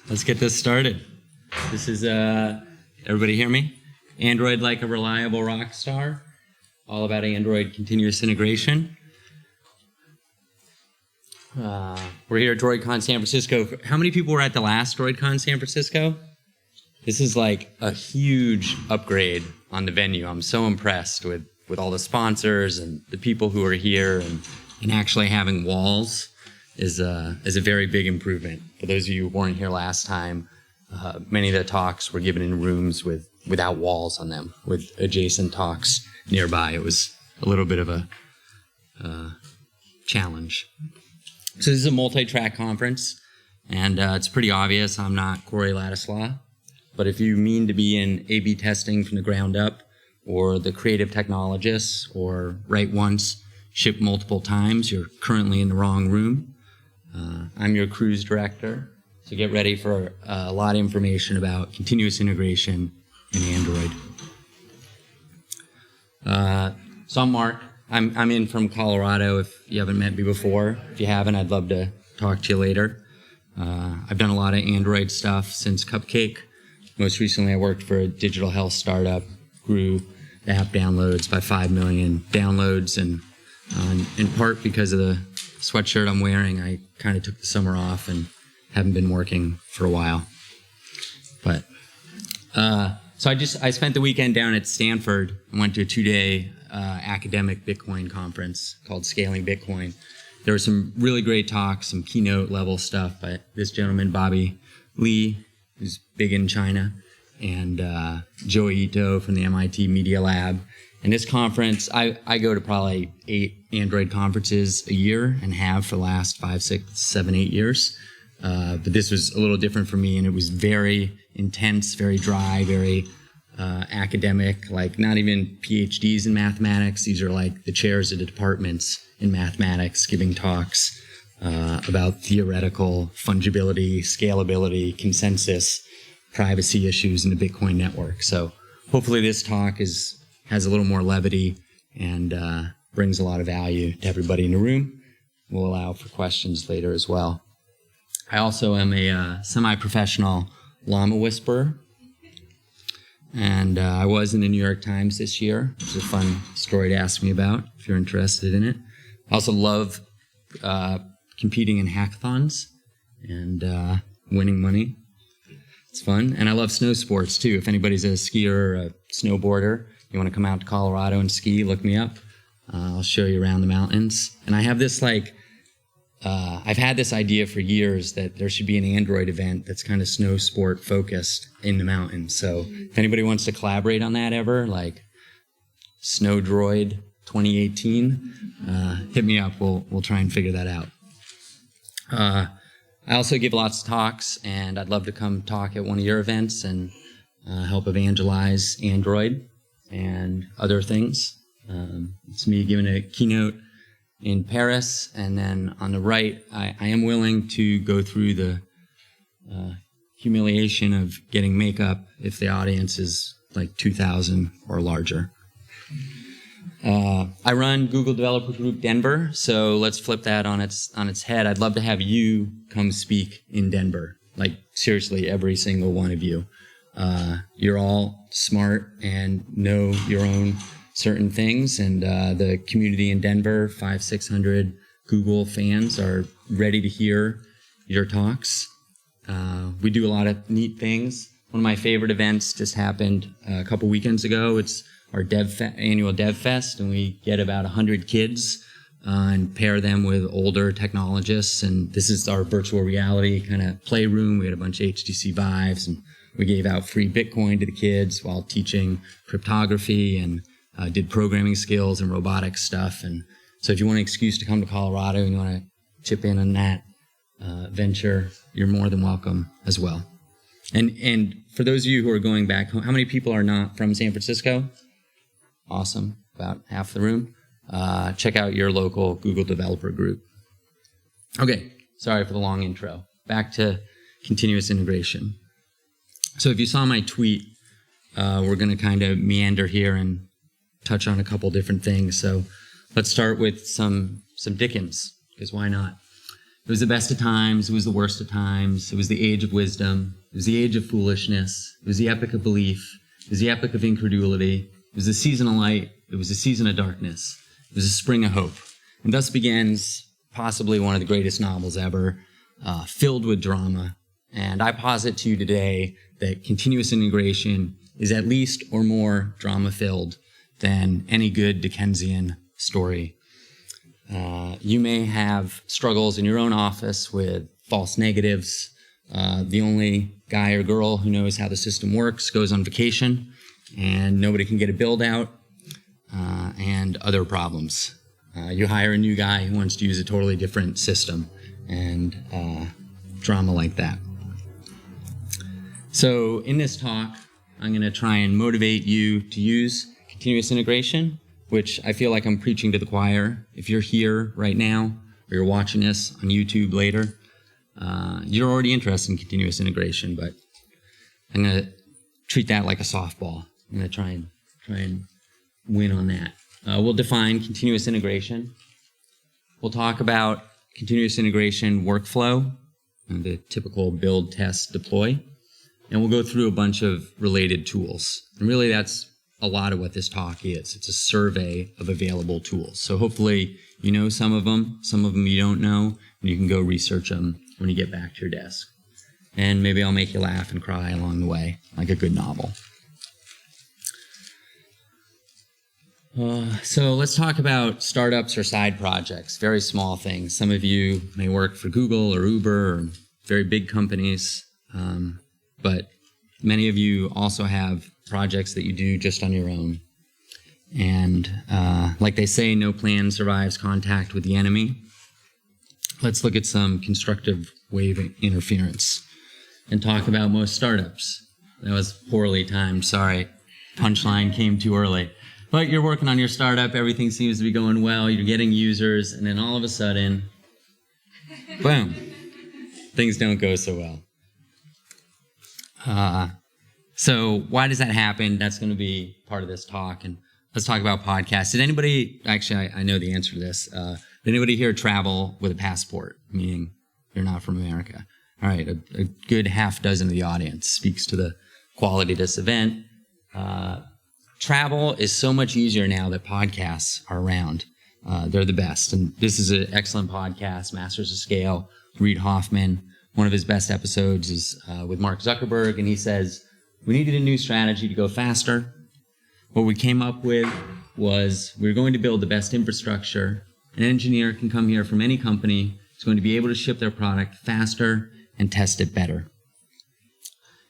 Let's get this started. This is, everybody hear me? Android like a reliable rock star. All about Android continuous integration. We're here at droidCon San Francisco. How many people were at the last droidCon San Francisco? This is like a huge upgrade on the venue. I'm so impressed with all the sponsors and the people who are here, and actually having walls is a very big improvement. For those of you who weren't here last time, many of the talks were given in rooms without walls on them, with adjacent talks nearby. It was a little bit of a challenge. So this is a multi-track conference, and it's pretty obvious I'm not Corey Ladislaw. But if you mean to be in A/B testing from the ground up, or the creative technologists, or write once, ship multiple times, you're currently in the wrong room. I'm your cruise director, so get ready for a lot of information about continuous integration in Android. So I'm Mark. I'm in from Colorado. If you haven't met me before, if you haven't, I'd love to talk to you later. I've done a lot of Android stuff since Cupcake. Most recently, I worked for a digital health startup, grew the app downloads by 5 million downloads, and in part because of the sweatshirt I'm wearing, I kind of took the summer off and haven't been working for a while. But so I spent the weekend down at Stanford and went to a 2-day academic Bitcoin conference called Scaling Bitcoin. There were some really great talks, some keynote level stuff by this gentleman, Bobby Lee, who's big in China, and Joey Ito from the MIT Media Lab. And this conference, I go to probably 8 Android conferences a year and have for the last 5, 6, 7, 8 years. But this was a little different for me, and it was very intense, very dry, very academic, like not even PhDs in mathematics. These are like the chairs of the departments in mathematics giving talks about theoretical fungibility, scalability, consensus, privacy issues in the Bitcoin network. So hopefully this talk has a little more levity and brings a lot of value to everybody in the room. We'll allow for questions later as well. I also am a semi-professional llama whisperer, and I was in the New York Times this year, which is a fun story to ask me about if you're interested in it. I also love competing in hackathons and winning money. It's fun. And I love snow sports, too. If anybody's a skier or a snowboarder, you want to come out to Colorado and ski, look me up. I'll show you around the mountains. And I have this, I've had this idea for years that there should be an Android event that's kind of snow sport focused in the mountains. So if anybody wants to collaborate on that ever, like Snow Droid 2018, hit me up. We'll try and figure that out. I also give lots of talks, and I'd love to come talk at one of your events and help evangelize Android and other things. It's me giving a keynote in Paris, and then on the right, I am willing to go through the humiliation of getting makeup if the audience is like 2,000 or larger. I run Google Developer Group Denver, so let's flip that on its head. I'd love to have you come speak in Denver, like seriously, every single one of you. You're all smart and know your own certain things, and the community in Denver, 500-600 Google fans, are ready to hear your talks. We do a lot of neat things. One of my favorite events just happened a couple weekends ago. It's our annual Dev Fest, and we get about 100 kids and pair them with older technologists. And this is our virtual reality kind of playroom. We had a bunch of HTC Vives, and we gave out free Bitcoin to the kids while teaching cryptography and did programming skills and robotics stuff. And so if you want an excuse to come to Colorado and you want to chip in on that venture, you're more than welcome as well. And for those of you who are going back home, how many people are not from San Francisco? Awesome, about half the room. Check out your local Google developer group. Okay, sorry for the long intro. Back to continuous integration. So if you saw my tweet, we're going to kind of meander here and touch on a couple different things. So let's start with some Dickens, because why not? It was the best of times. It was the worst of times. It was the age of wisdom. It was the age of foolishness. It was the epic of belief. It was the epic of incredulity. It was the season of light. It was the season of darkness. It was a spring of hope. And thus begins possibly one of the greatest novels ever, filled with drama. And I posit to you today that continuous integration is at least or more drama-filled than any good Dickensian story. You may have struggles in your own office with false negatives. The only guy or girl who knows how the system works goes on vacation, and nobody can get a build out, and other problems. You hire a new guy who wants to use a totally different system, and drama like that. So in this talk, I'm going to try and motivate you to use continuous integration, which I feel like I'm preaching to the choir. If you're here right now, or you're watching this on YouTube later, you're already interested in continuous integration, but I'm going to treat that like a softball. I'm going to try and win on that. We'll define continuous integration. We'll talk about continuous integration workflow, and the typical build, test, deploy. And we'll go through a bunch of related tools. And really that's a lot of what this talk is. It's a survey of available tools. So hopefully you know some of them you don't know, and you can go research them when you get back to your desk. And maybe I'll make you laugh and cry along the way, like a good novel. So let's talk about startups or side projects, very small things. Some of you may work for Google or Uber or very big companies, but many of you also have projects that you do just on your own. And like they say, no plan survives contact with the enemy. Let's look at some constructive wave interference and talk about most startups. That was poorly timed, sorry. Punchline came too early. But you're working on your startup, everything seems to be going well, you're getting users, and then all of a sudden, boom, things don't go so well. So why does that happen? That's going to be part of this talk. And let's talk about podcasts. Did anybody, actually, I know the answer to this. Did anybody here travel with a passport, meaning you're not from America? All right, a good half dozen of the audience speaks to the quality of this event. Travel is so much easier now that podcasts are around. They're the best. And this is an excellent podcast, Masters of Scale, Reid Hoffman. One of his best episodes is with Mark Zuckerberg, and he says, we needed a new strategy to go faster. What we came up with was we were going to build the best infrastructure. An engineer can come here from any company. He's going to be able to ship their product faster and test it better.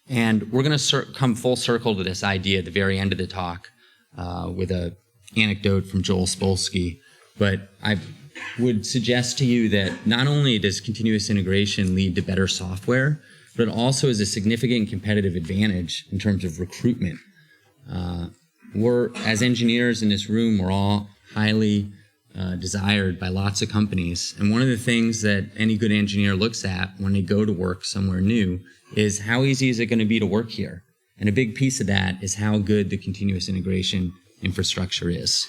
And we're going to come full circle to this idea at the very end of the talk with an anecdote from Joel Spolsky. But I would suggest to you that not only does continuous integration lead to better software, but it also is a significant competitive advantage in terms of recruitment. As engineers in this room, we're all highly desired by lots of companies. And one of the things that any good engineer looks at when they go to work somewhere new is how easy is it going to be to work here? And a big piece of that is how good the continuous integration infrastructure is.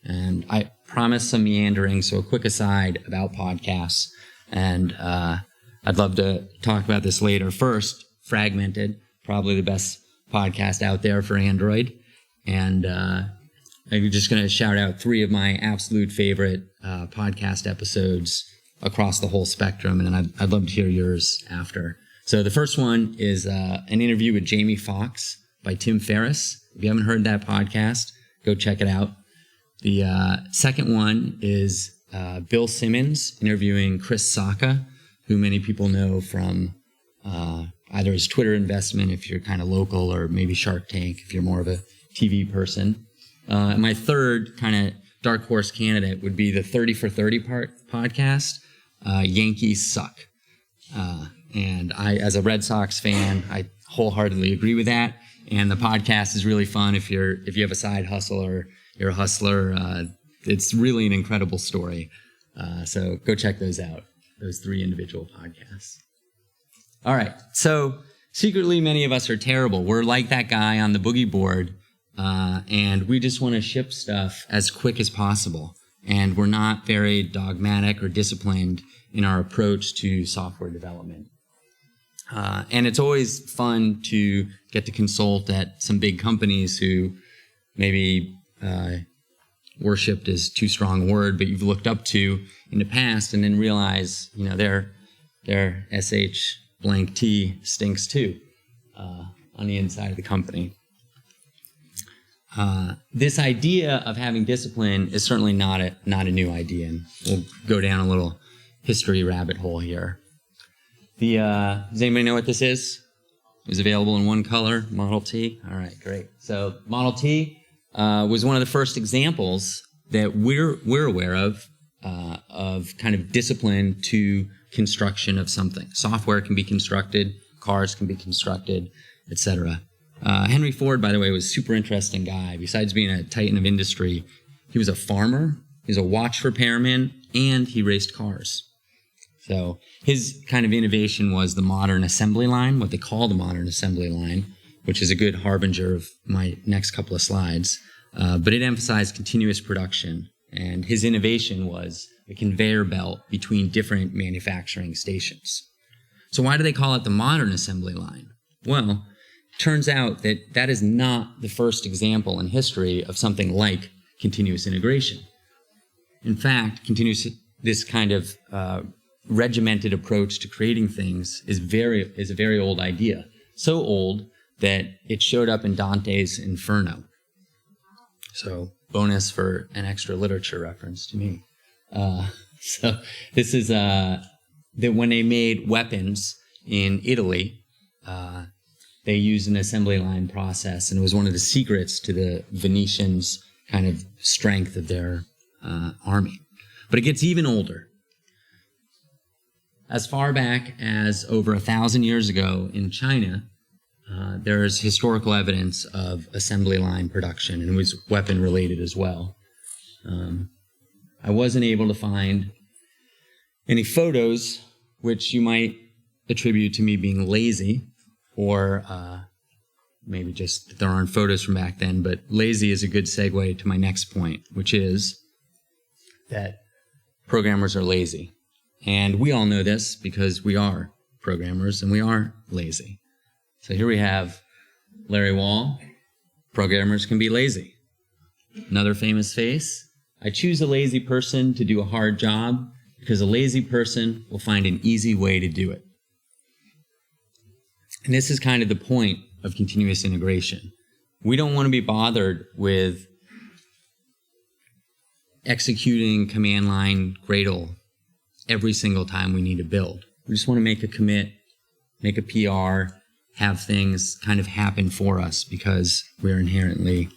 And I promised some meandering, so a quick aside about podcasts. And I'd love to talk about this later. First, Fragmented, probably the best podcast out there for Android. And I'm just going to shout out 3 of my absolute favorite podcast episodes across the whole spectrum, and then I'd love to hear yours after. So the first one is an interview with Jamie Foxx by Tim Ferriss. If you haven't heard that podcast, go check it out. The second one is Bill Simmons interviewing Chris Sacca, who many people know from either his Twitter investment, if you're kind of local, or maybe Shark Tank, if you're more of a TV person. And my third kind of dark horse candidate would be the 30 for 30 podcast, Yankees Suck. And I, as a Red Sox fan, I wholeheartedly agree with that. And the podcast is really fun if you have a side hustle or you're a hustler. It's really an incredible story. So go check those out, those 3 individual podcasts. All right. So secretly, many of us are terrible. We're like that guy on the boogie board, and we just want to ship stuff as quick as possible. and we're not very dogmatic or disciplined in our approach to software development. And it's always fun to get to consult at some big companies who maybe worshipped is too strong a word, but you've looked up to in the past, and then realize, their SH blank T stinks too on the inside of the company. This idea of having discipline is certainly not a new idea, and we'll go down a little history rabbit hole here. Does anybody know what this is? It was available in one color, Model T. All right, great. So Model T was one of the first examples that we're aware of kind of discipline to construction of something. Software can be constructed, cars can be constructed, etc. Henry Ford, by the way, was a super interesting guy. Besides being a titan of industry, he was a farmer, he was a watch repairman, and he raced cars. So his kind of innovation was the modern assembly line, what they call the modern assembly line, which is a good harbinger of my next couple of slides. But it emphasized continuous production, and his innovation was a conveyor belt between different manufacturing stations. So why do they call it the modern assembly line? Well, it turns out that that is not the first example in history of something like continuous integration. In fact, this kind of regimented approach to creating things is a very old idea. So old that it showed up in Dante's Inferno. So bonus for an extra literature reference to me. So this is that when they made weapons in Italy, they used an assembly line process, and it was one of the secrets to the Venetians' kind of strength of their army. But it gets even older. As far back as over 1,000 years ago in China, there's historical evidence of assembly line production, and it was weapon related as well. I wasn't able to find any photos, which you might attribute to me being lazy, or maybe just that there aren't photos from back then, but lazy is a good segue to my next point, which is that programmers are lazy. And we all know this because we are programmers and we are lazy. So here we have Larry Wall. Programmers can be lazy. Another famous face. I choose a lazy person to do a hard job because a lazy person will find an easy way to do it. And this is kind of the point of continuous integration. We don't want to be bothered with executing command line Gradle every single time we need to build. We just want to make a commit, make a PR, have things kind of happen for us because we're inherently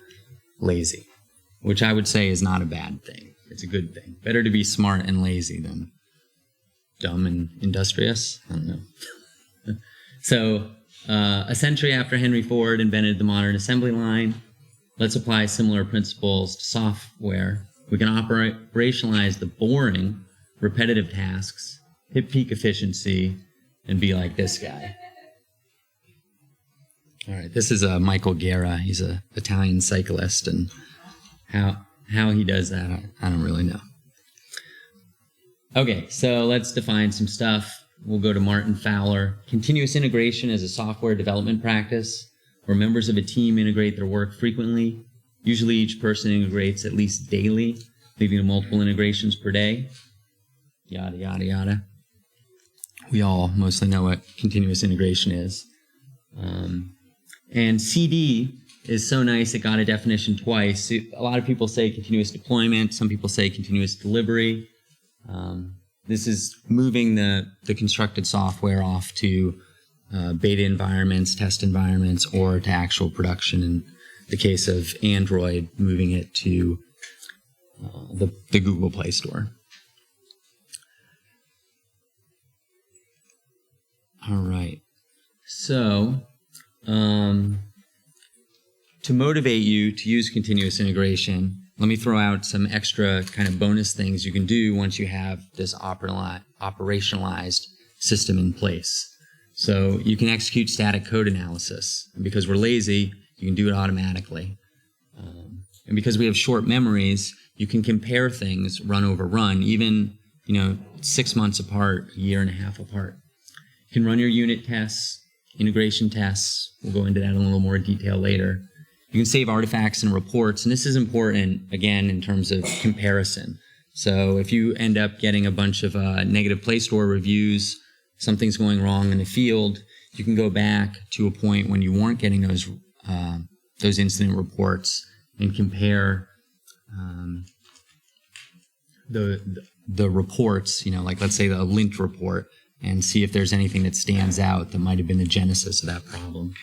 lazy, which I would say is not a bad thing. It's a good thing. Better to be smart and lazy than dumb and industrious. I don't know. So a century after Henry Ford invented the modern assembly line, let's apply similar principles to software. We can operationalize the boring, repetitive tasks, hit peak efficiency, and be like this guy. All right, this is Michael Guerra. He's an Italian cyclist, and how he does that, I don't really know. Okay, so let's define some stuff. We'll go to Martin Fowler. Continuous integration is a software development practice where members of a team integrate their work frequently. Usually each person integrates at least daily, leading to multiple integrations per day. Yada, yada, yada. We all mostly know what continuous integration is. And CD is so nice it got a definition twice. A lot of people say continuous deployment. Some people say continuous delivery. This is moving the constructed software off to beta environments, test environments, or to actual production. In the case of Android, moving it to the Google Play Store. All right. So, to motivate you to use continuous integration, let me throw out some extra kind of bonus things you can do once you have this operationalized system in place. So you can execute static code analysis. And because we're lazy, you can do it automatically. And because we have short memories, you can compare things run over run, even 6 months apart, a year and a half apart. You can run your unit tests, integration tests. We'll go into that in a little more detail later. You can save artifacts and reports, and this is important, again, in terms of comparison. So if you end up getting a bunch of negative Play Store reviews, something's going wrong in the field, you can go back to a point when you weren't getting those incident reports and compare the reports, like let's say the lint report, and see if there's anything that stands out that might have been the genesis of that problem.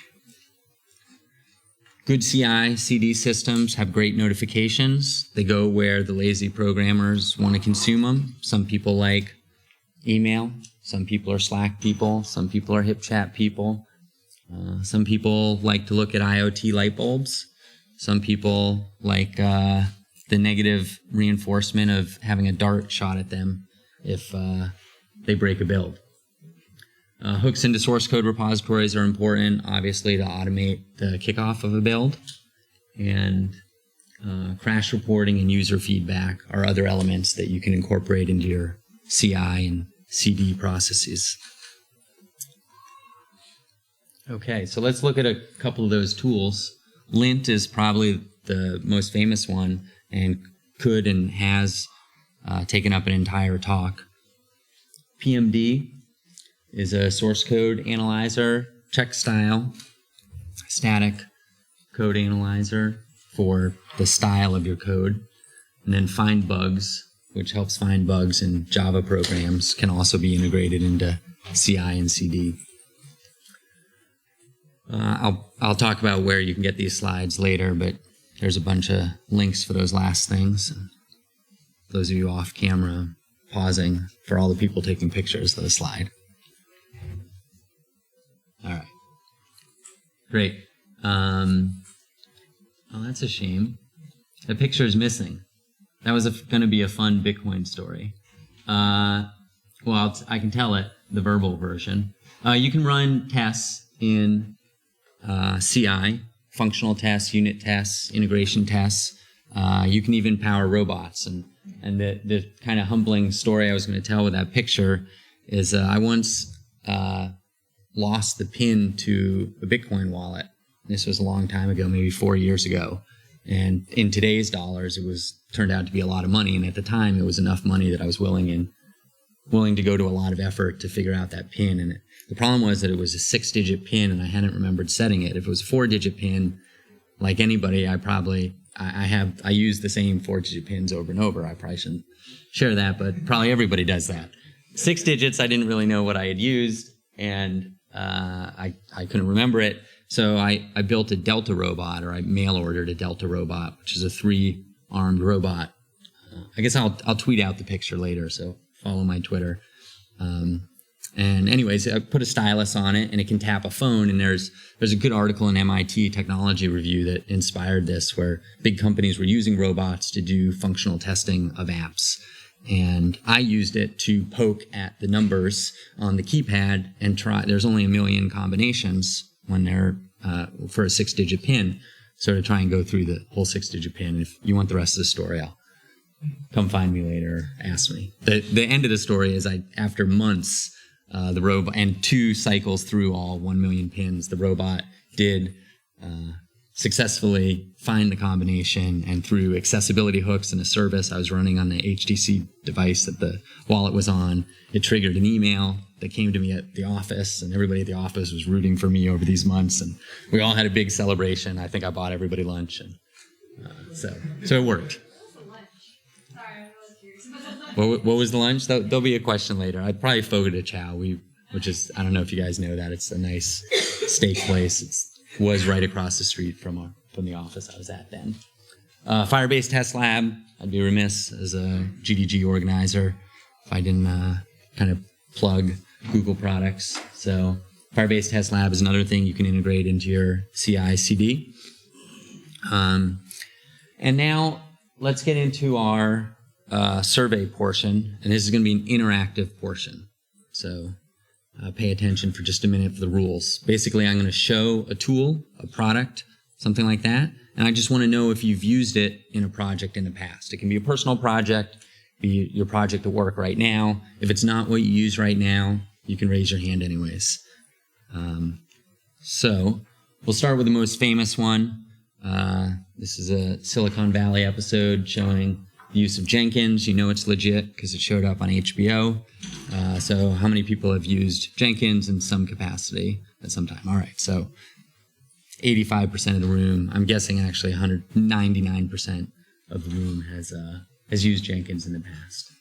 Good CI, CD systems have great notifications. They go where the lazy programmers want to consume them. Some people like email. Some people are Slack people. Some people are HipChat people. Some people like to look at IoT light bulbs. Some people like the negative reinforcement of having a dart shot at them if they break a build. Hooks into source code repositories are important, obviously, to automate the kickoff of a build. And crash reporting and user feedback are other elements that you can incorporate into your CI and CD processes. Okay, so let's look at a couple of those tools. Lint is probably the most famous one and could and has taken up an entire talk. PMD is a source code analyzer, check style, static code analyzer for the style of your code. And then find bugs, which helps find bugs in Java programs, can also be integrated into CI and CD. I'll talk about where you can get these slides later, but there's a bunch of links for those last things. Those of you off camera, pausing for all the people taking pictures of the slide. All right. Great. Oh, that's a shame. The picture is missing. That was going to be a fun Bitcoin story. Well, I can tell it, the verbal version. You can run tests in CI, functional tests, unit tests, integration tests. You can even power robots. And the kind of humbling story I was going to tell with that picture is I once lost the pin to a Bitcoin wallet. This was a long time ago, maybe 4 years ago. And in today's dollars, it turned out to be a lot of money. And at the time, it was enough money that I was willing to go to a lot of effort to figure out that pin. And the problem was that it was a 6-digit pin, and I hadn't remembered setting it. If it was a 4-digit pin, like anybody, I use the same 4-digit pins over and over. I probably shouldn't share that, but probably everybody does that. 6 digits, I didn't really know what I had used, and I couldn't remember it. So I built a Delta robot, or I mail ordered a Delta robot, which is a 3-armed robot. I guess I'll tweet out the picture later, so follow my Twitter. And anyways, I put a stylus on it, and it can tap a phone. And there's a good article in MIT Technology Review that inspired this, where big companies were using robots to do functional testing of apps. And I used it to poke at the numbers on the keypad and try. There's only 1 million combinations when they're for a 6-digit pin. So to try and go through the whole 6-digit pin. If you want the rest of the story, I'll come find me later. Ask me. The end of the story is after months. The robot, and 2 cycles through all 1 million pins, the robot did successfully find the combination, and through accessibility hooks and a service I was running on the HTC device that the wallet was on, it triggered an email that came to me at the office, and everybody at the office was rooting for me over these months, and we all had a big celebration. I think I bought everybody lunch, and so it worked. What was the lunch? There'll be a question later. I'd probably Fogo de Chao, which is, I don't know if you guys know that. It's a nice steak place. It was right across the street from the office I was at then. Firebase Test Lab. I'd be remiss as a GDG organizer if I didn't kind of plug Google products. So Firebase Test Lab is another thing you can integrate into your CI/CD. And now let's get into our survey portion, and this is going to be an interactive portion. So pay attention for just a minute for the rules. Basically, I'm going to show a tool, a product, something like that. And I just want to know if you've used it in a project in the past. It can be a personal project, be your project at work right now. If it's not what you use right now, you can raise your hand anyways. So we'll start with the most famous one. This is a Silicon Valley episode showing the use of Jenkins. You know it's legit because it showed up on HBO. So how many people have used Jenkins in some capacity at some time? All right, so 85% of the room, I'm guessing actually 199% of the room has used Jenkins in the past.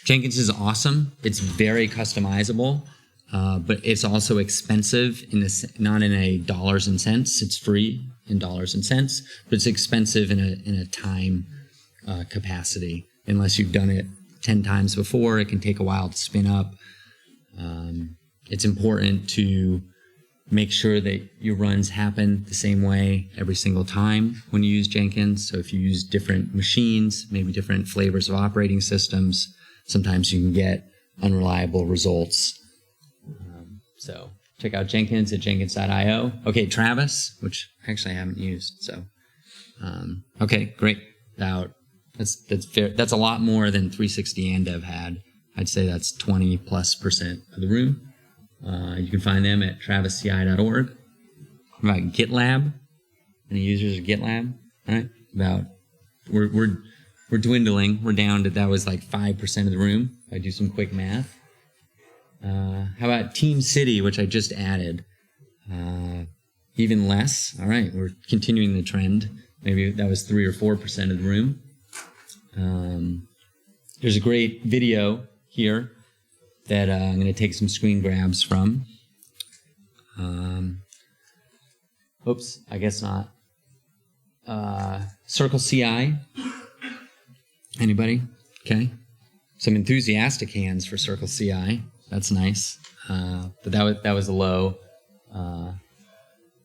Jenkins is awesome. It's very customizable, but it's also expensive not in a dollars and cents. It's free in dollars and cents, but it's expensive in a time capacity. Unless you've done it 10 times before, it can take a while to spin up. It's important to make sure that your runs happen the same way every single time when you use Jenkins. So if you use different machines, maybe different flavors of operating systems, sometimes you can get unreliable results. So check out Jenkins at jenkins.io. Okay, Travis, which actually I haven't used. So, okay, great. That's fair. That's a lot more than 360 and Dev had. I'd say that's 20+% of the room. You can find them at travisci.org. About GitLab. Any users of GitLab? All right. We're dwindling. We're down to that was like 5% of the room. If I do some quick math. How about Team City, which I just added? Even less. All right. We're continuing the trend. Maybe that was 3 or 4% of the room. There's a great video here that I'm going to take some screen grabs from. Oops, I guess not. Circle CI. Anybody? Okay. Some enthusiastic hands for Circle CI. That's nice. But that was a low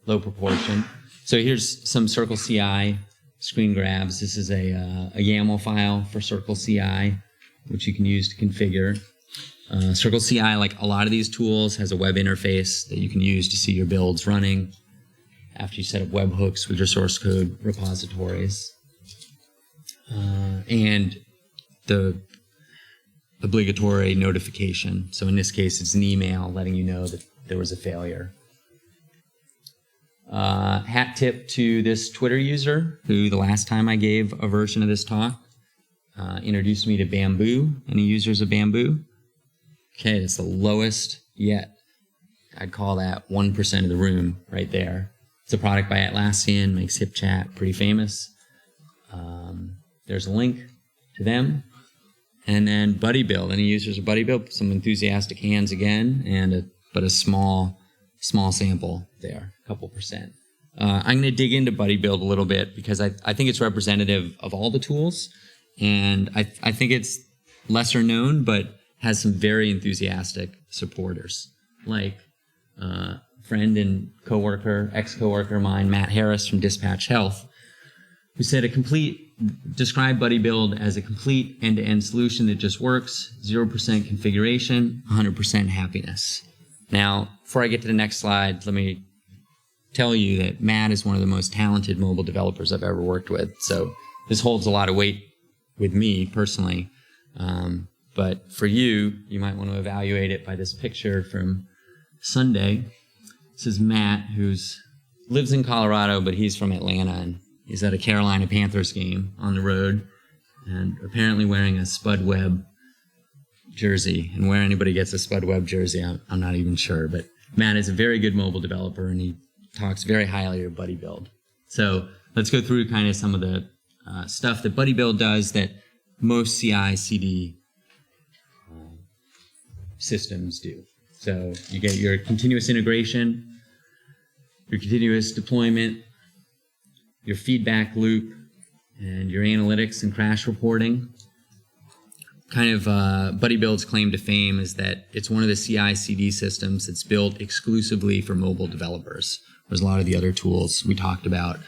proportion. So here's some Circle CI screen grabs. This is a YAML file for Circle CI, which you can use to configure. Circle CI, like a lot of these tools, has a web interface that you can use to see your builds running after you set up webhooks with your source code repositories. And the obligatory notification. So in this case, it's an email letting you know that there was a failure. Hat tip to this Twitter user who the last time I gave a version of this talk introduced me to Bamboo. Any users of Bamboo? Okay, that's the lowest yet. I'd call that 1% of the room right there. It's a product by Atlassian, makes HipChat pretty famous. There's a link to them. And then BuddyBuild. Any users of BuddyBuild? Some enthusiastic hands again, but a small sample there, a couple percent. I'm going to dig into BuddyBuild a little bit because I think it's representative of all the tools. And I think it's lesser known, but has some very enthusiastic supporters, like friend and ex-coworker of mine, Matt Harris from Dispatch Health, who said describe BuddyBuild as a complete end-to-end solution that just works, 0% configuration, 100% happiness. Now, before I get to the next slide, let me tell you that Matt is one of the most talented mobile developers I've ever worked with. So this holds a lot of weight with me personally. But for you might want to evaluate it by this picture from Sunday. This is Matt, who lives in Colorado, but he's from Atlanta, and he's at a Carolina Panthers game on the road, and apparently wearing a Spud Webb jersey. And where anybody gets a Spud Webb jersey, I'm not even sure. But Matt is a very good mobile developer, and he talks very highly of BuddyBuild. So let's go through kind of some of the stuff that BuddyBuild does that most CI/CD systems do. So you get your continuous integration, your continuous deployment, your feedback loop, and your analytics and crash reporting. Kind of BuddyBuild's claim to fame is that it's one of the CI/CD systems that's built exclusively for mobile developers. There's a lot of the other tools we talked about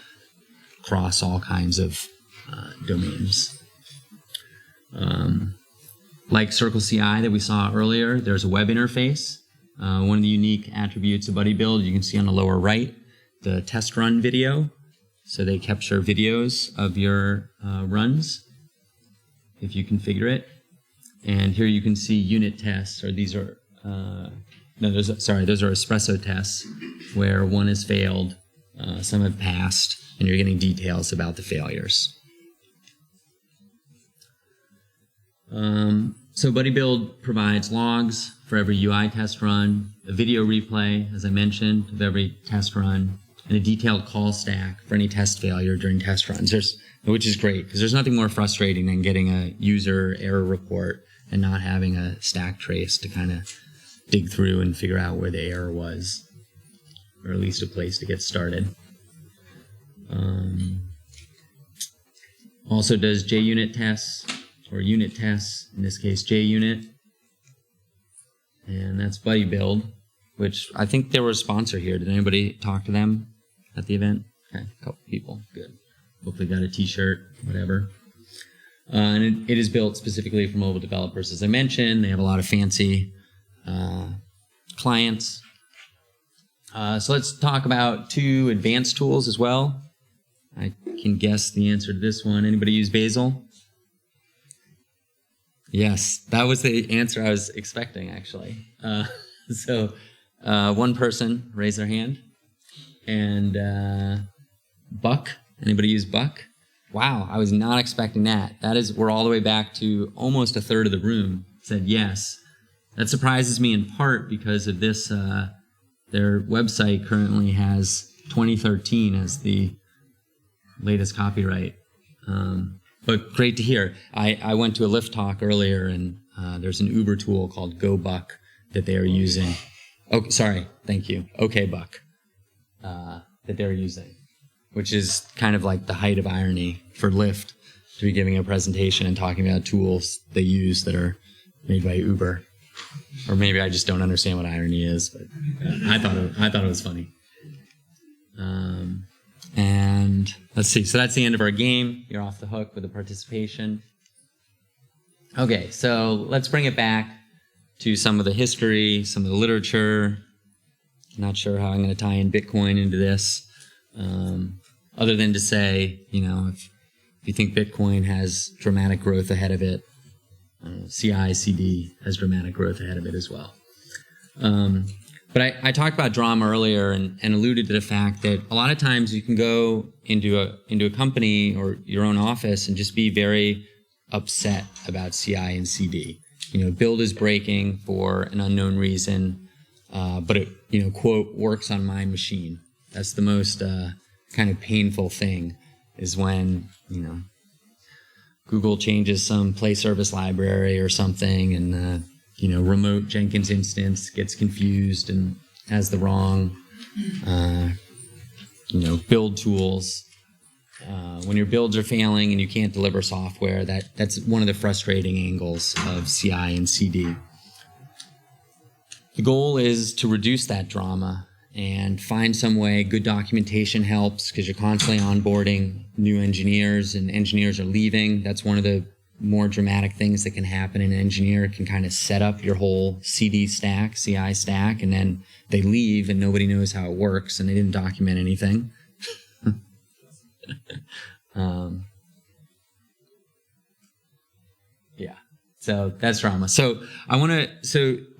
across all kinds of domains. Like Circle CI that we saw earlier, there's a web interface. One of the unique attributes of BuddyBuild you can see on the lower right the test run video. So they capture videos of your runs if you configure it. And here you can see unit tests, or these are, those are espresso tests where one has failed, some have passed, and you're getting details about the failures. So BuddyBuild provides logs for every UI test run, a video replay, as I mentioned, of every test run, and a detailed call stack for any test failure during test runs, which is great, because there's nothing more frustrating than getting a user error report and not having a stack trace to kind of dig through and figure out where the error was, or at least a place to get started. Also does JUnit tests, or unit tests, in this case JUnit. And that's BuddyBuild, which I think they were a sponsor here. Did anybody talk to them at the event? Okay, a couple people, good. Hopefully got a t-shirt, whatever. And it is built specifically for mobile developers, as I mentioned. They have a lot of fancy clients. So let's talk about 2 advanced tools as well. I can guess the answer to this one. Anybody use Bazel? Yes, that was the answer I was expecting, actually. So one person raised their hand. And Buck. Anybody use Buck? Wow, I was not expecting that. We're all the way back to almost a third of the room said yes. That surprises me in part because of this. Their website currently has 2013 as the latest copyright. But great to hear. I went to a Lyft talk earlier, and there's an Uber tool called GoBuck that they are using. Oh, sorry, thank you. OKBuck that they're using, which is kind of like the height of irony for Lyft to be giving a presentation and talking about tools they use that are made by Uber. Or maybe I just don't understand what irony is, but I thought it was funny. And let's see. So that's the end of our game. You're off the hook with the participation. Okay, so let's bring it back to some of the history, some of the literature. Not sure how I'm going to tie in Bitcoin into this, other than to say, if you think Bitcoin has dramatic growth ahead of it, CI/CD has dramatic growth ahead of it as well. But I talked about drama earlier and alluded to the fact that a lot of times you can go into a company or your own office and just be very upset about CI and CD. Build is breaking for an unknown reason, but it, quote, works on my machine. That's the most kind of painful thing is when, Google changes some play service library or something and remote Jenkins instance gets confused and has the wrong, build tools. When your builds are failing and you can't deliver software, that's one of the frustrating angles of CI and CD. The goal is to reduce that drama and find some way. Good documentation helps because you're constantly onboarding new engineers and engineers are leaving. That's one of the more dramatic things that can happen. An engineer can kind of set up your whole CD stack, CI stack, and then they leave and nobody knows how it works and they didn't document anything. Yeah, so that's drama. So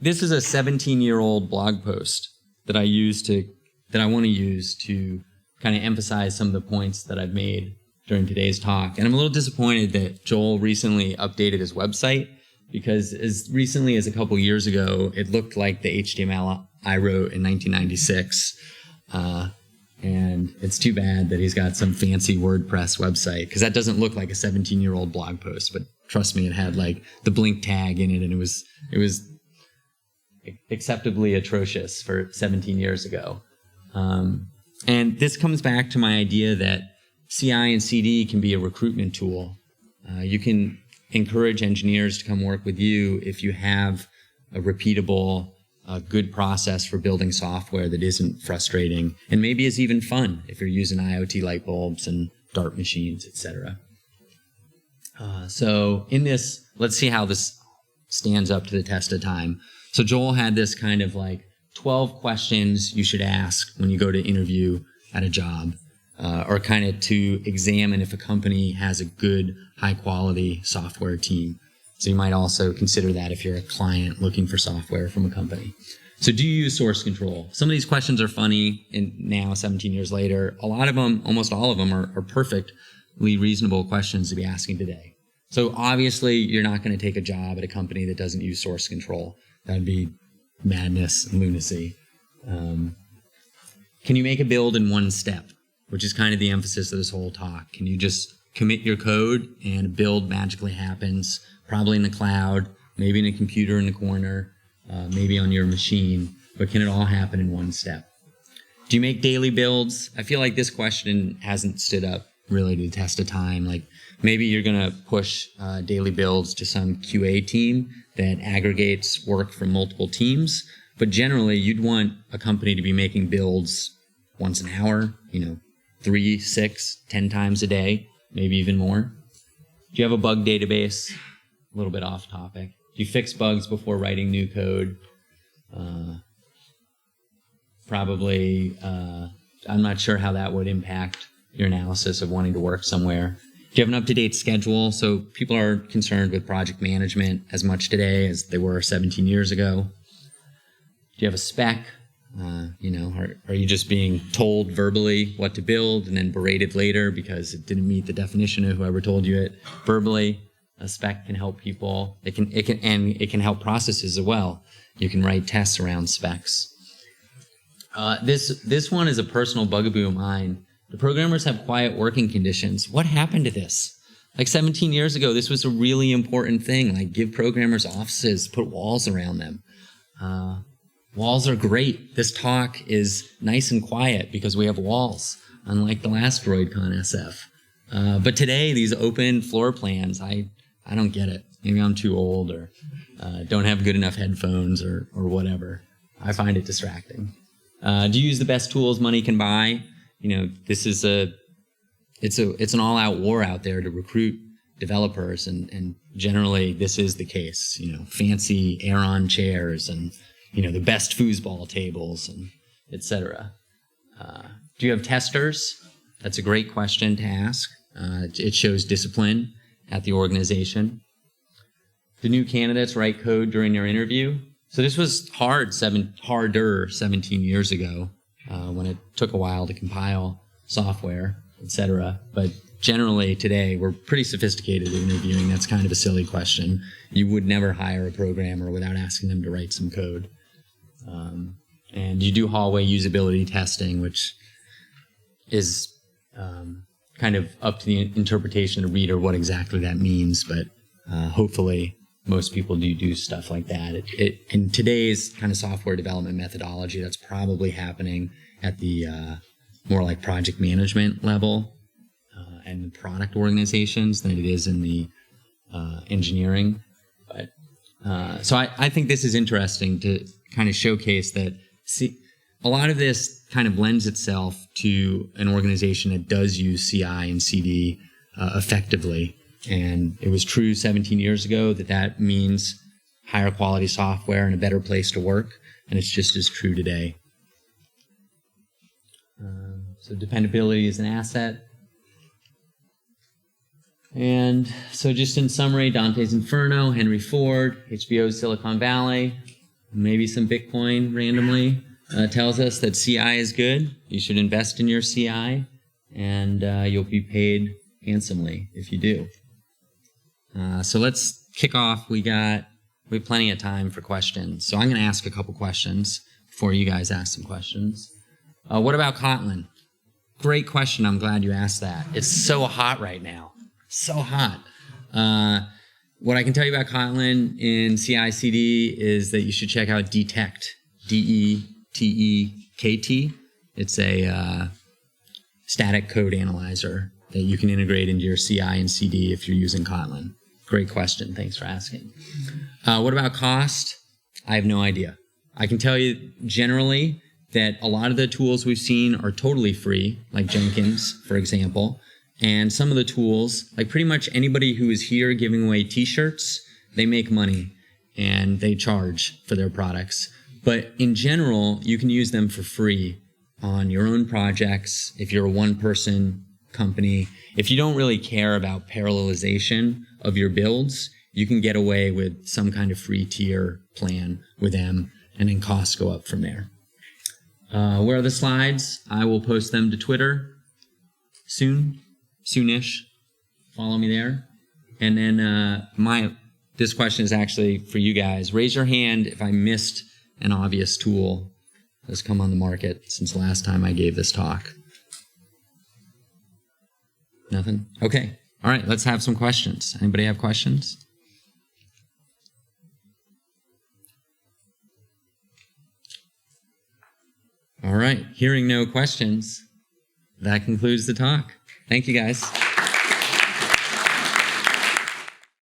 this is a 17-year-old blog post that I want to use to kind of emphasize some of the points that I've made during today's talk. And I'm a little disappointed that Joel recently updated his website because as recently as a couple years ago, it looked like the HTML I wrote in 1996. And it's too bad that he's got some fancy WordPress website because that doesn't look like a 17-year-old blog post. But trust me, it had like the blink tag in it, and it was acceptably atrocious for 17 years ago. And this comes back to my idea that CI and CD can be a recruitment tool. You can encourage engineers to come work with you if you have a repeatable, good process for building software that isn't frustrating and maybe is even fun if you're using IoT light bulbs and Dart machines, etc. So in this, let's see how this stands up to the test of time. So Joel had this kind of like 12 questions you should ask when you go to interview at a job, or kind of to examine if a company has a good, high-quality software team. So you might also consider that if you're a client looking for software from a company. So do you use source control? Some of these questions are funny, and now 17 years later, a lot of them, almost all of them, are perfectly reasonable questions to be asking today. So obviously, you're not going to take a job at a company that doesn't use source control. That would be madness and lunacy. Can you make a build in one step, which is kind of the emphasis of this whole talk? Can you just commit your code and a build magically happens, probably in the cloud, maybe in a computer in the corner, maybe on your machine, but can it all happen in one step? Do you make daily builds? I feel like this question hasn't stood up really to the test of time. Like maybe you're going to push daily builds to some QA team that aggregates work from multiple teams, but generally you'd want a company to be making builds once an hour, 3, 6, 10 times a day, maybe even more. Do you have a bug database? A little bit off topic. Do you fix bugs before writing new code? Probably, I'm not sure how that would impact your analysis of wanting to work somewhere. Do you have an up-to-date schedule? So people are concerned with project management as much today as they were 17 years ago. Do you have a spec? Are you just being told verbally what to build and then berated later because it didn't meet the definition of whoever told you it verbally? A spec can help people. It can help processes as well. You can write tests around specs. This one is a personal bugaboo of mine. The programmers have quiet working conditions. What happened to this? Like 17 years ago, this was a really important thing. Like give programmers offices, put walls around them. Walls are great. This talk is nice and quiet because we have walls, unlike the last droidCon SF. But today, these open floor plans, I don't get it. Maybe I'm too old or don't have good enough headphones or whatever. I find it distracting. Do you use the best tools money can buy? This is it's an all-out war out there to recruit developers, and generally this is the case. Fancy Aeron chairs and the best foosball tables and etc. Do you have testers? That's a great question to ask. It shows discipline at the organization. Do new candidates write code during their interview? So this was harder 17 years ago when it took a while to compile software, etc. But generally today we're pretty sophisticated at interviewing. That's kind of a silly question. You would never hire a programmer without asking them to write some code. And you do hallway usability testing, which is kind of up to the interpretation of the reader what exactly that means, but hopefully most people do stuff like that. In today's kind of software development methodology, that's probably happening at the more like project management level and the product organizations than it is in the engineering. But so I think this is interesting to kind of showcase that a lot of this kind of lends itself to an organization that does use CI and CD effectively. And it was true 17 years ago that means higher quality software and a better place to work. And it's just as true today. So dependability is an asset. And so just in summary, Dante's Inferno, Henry Ford, HBO's Silicon Valley, maybe some Bitcoin randomly tells us that CI is good. You should invest in your CI, and you'll be paid handsomely if you do. So let's kick off. We have plenty of time for questions. So I'm going to ask a couple questions before you guys ask some questions. What about Kotlin? Great question. I'm glad you asked that. It's so hot right now. So hot. What I can tell you about Kotlin in CI/CD is that you should check out Detect, D-E-T-E-K-T. It's a static code analyzer that you can integrate into your CI and CD if you're using Kotlin. Great question. Thanks for asking. What about cost? I have no idea. I can tell you generally that a lot of the tools we've seen are totally free, like Jenkins, for example. And some of the tools, like pretty much anybody who is here giving away t-shirts, they make money and they charge for their products. But in general, you can use them for free on your own projects. If you're a one-person company, if you don't really care about parallelization of your builds, you can get away with some kind of free tier plan with them, and then costs go up from there. Where are the slides? I will post them to Twitter soonish. Follow me there. And then this question is actually for you guys. Raise your hand if I missed an obvious tool that's come on the market since the last time I gave this talk. Nothing? Okay. All right, let's have some questions. Anybody have questions? All right, hearing no questions, that concludes the talk. Thank you, guys.